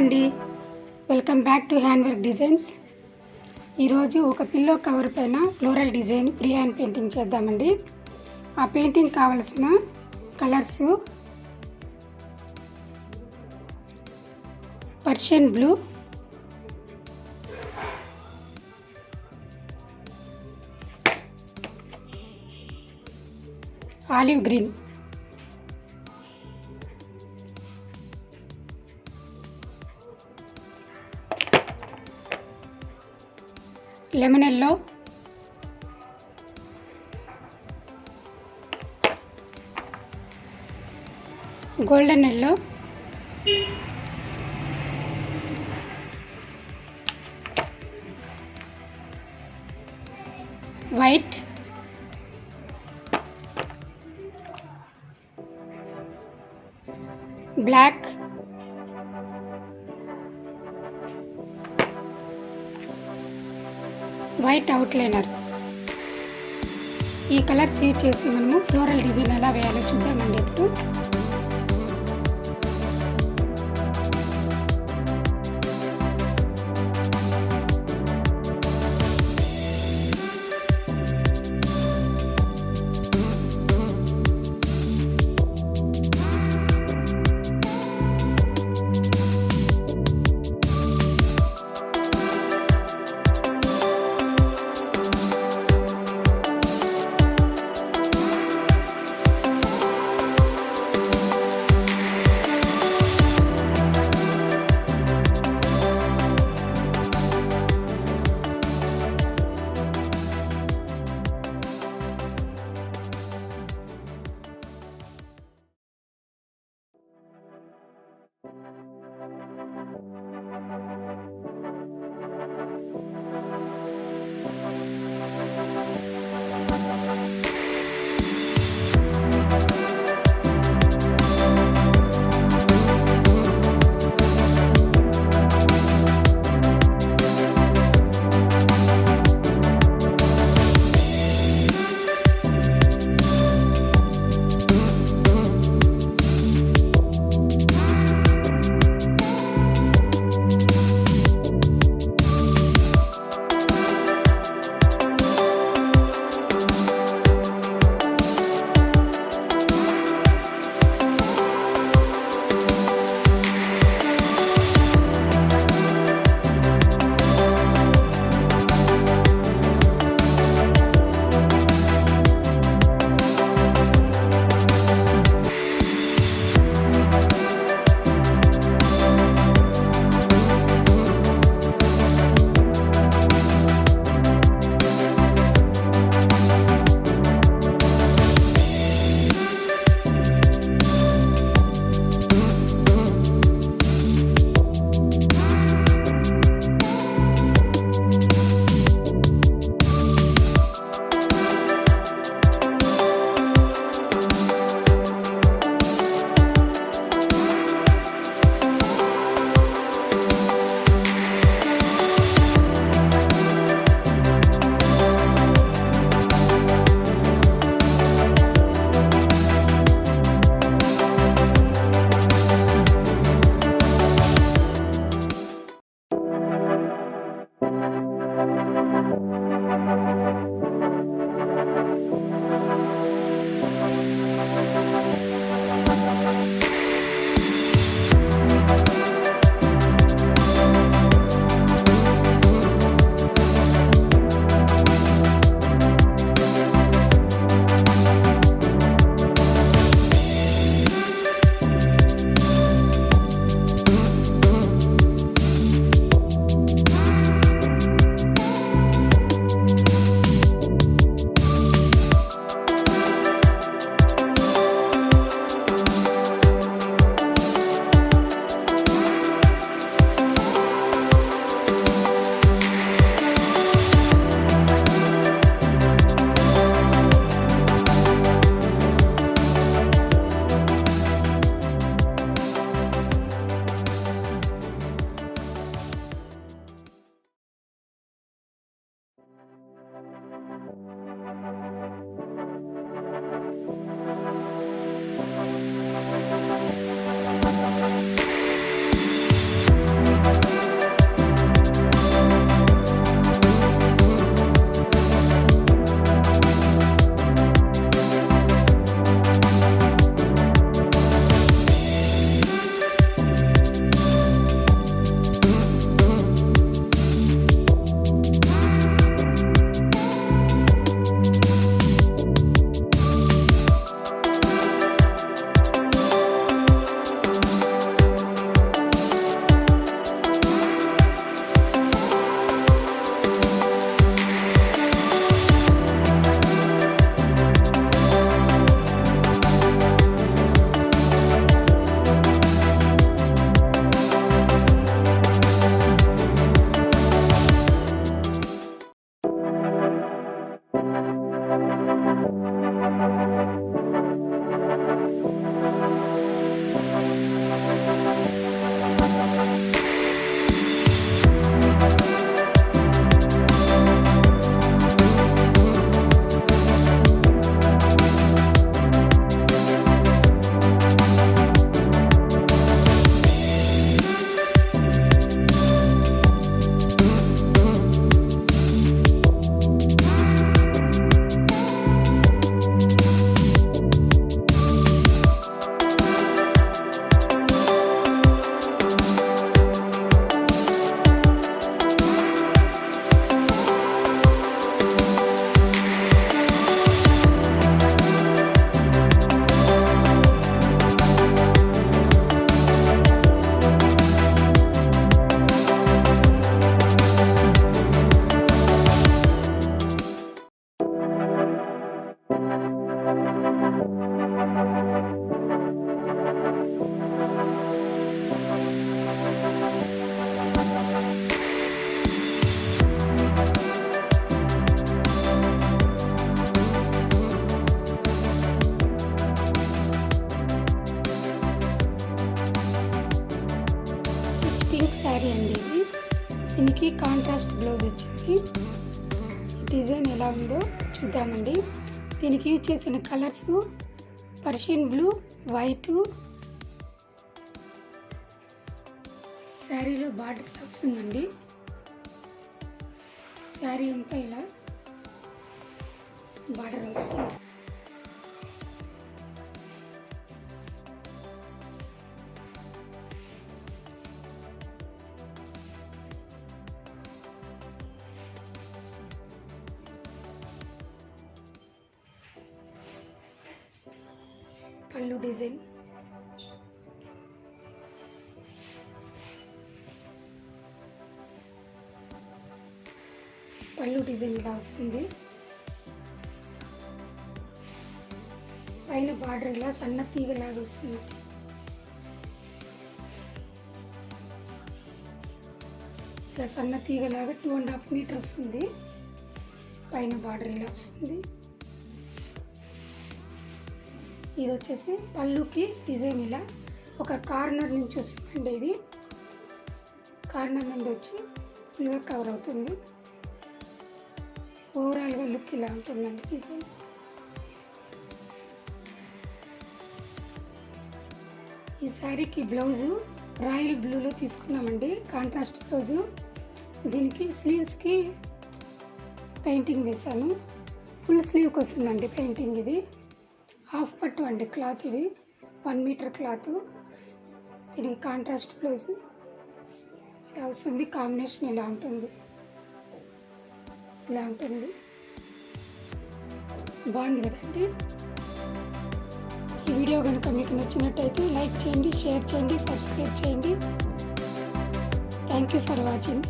అండి, welcome back to hand work designs. ఈరోజు ఒక పిల్లో కవర్ పైన floral design free hand painting చేద్దామండి. ఆ పెయింటింగ్ కావలసిన colours Persian blue, olive green, lemon yellow, golden yellow, white, black, white outliner. ఈ colours use చేసి మనము ఫ్లోరల్ డిజైన్ ఎలా వేయాలో చూద్దామండి. ఇప్పుడు శారీ అండి ఇది. దీనికి కాంట్రాస్ట్ బ్లౌజ్ వచ్చింది. డిజైన్ ఎలా ఉందో చూద్దామండి. దీనికి యూజ్ చేసిన కలర్స్ పర్షియన్ బ్లూ, వైట్. శారీలో బార్డర్ ఇలా వస్తుందండి. శారీ అంతా ఇలా బార్డర్ వస్తుంది. పళ్ళు డిజైన్, పళ్ళు డిజైన్ ఇలా వస్తుంది. పైన బార్డర్ ఇలా సన్న తీగలాగా వస్తుంది. ఇలా సన్న తీగలాగా 2.5 మీటర్ వస్తుంది. పైన బార్డర్ ఇలా వస్తుంది. ఇది వచ్చేసి పళ్ళుకి డిజైన్ ఇలా ఒక కార్నర్ నుంచి వస్తుందండి. ఇది కార్నర్ నుండి వచ్చి ఫుల్గా కవర్ అవుతుంది. ఓవరాల్గా లుక్ ఇలా ఉంటుందండి డిజైన్. ఈ శారీకి బ్లౌజు రాయల్ బ్లూలో తీసుకున్నామండి, కాంట్రాస్ట్ బ్లౌజు. దీనికి స్లీవ్స్కి పెయింటింగ్ వేశాను. ఫుల్ స్లీవ్కి వస్తుందండి పెయింటింగ్. ఇది హాఫ్ పట్టు అండి క్లాత్. ఇది 1 మీటర్ క్లాత్. దీనికి కాంట్రాస్ట్ బ్లౌజ్ ఇలా వస్తుంది. కాంబినేషన్ ఇలా ఉంటుంది. ఇలా ఉంటుంది. బాగుంది కదండి. ఈ వీడియో కనుక మీకు నచ్చినట్టయితే లైక్ చేయండి, షేర్ చేయండి, సబ్స్క్రైబ్ చేయండి. Thank you for watching.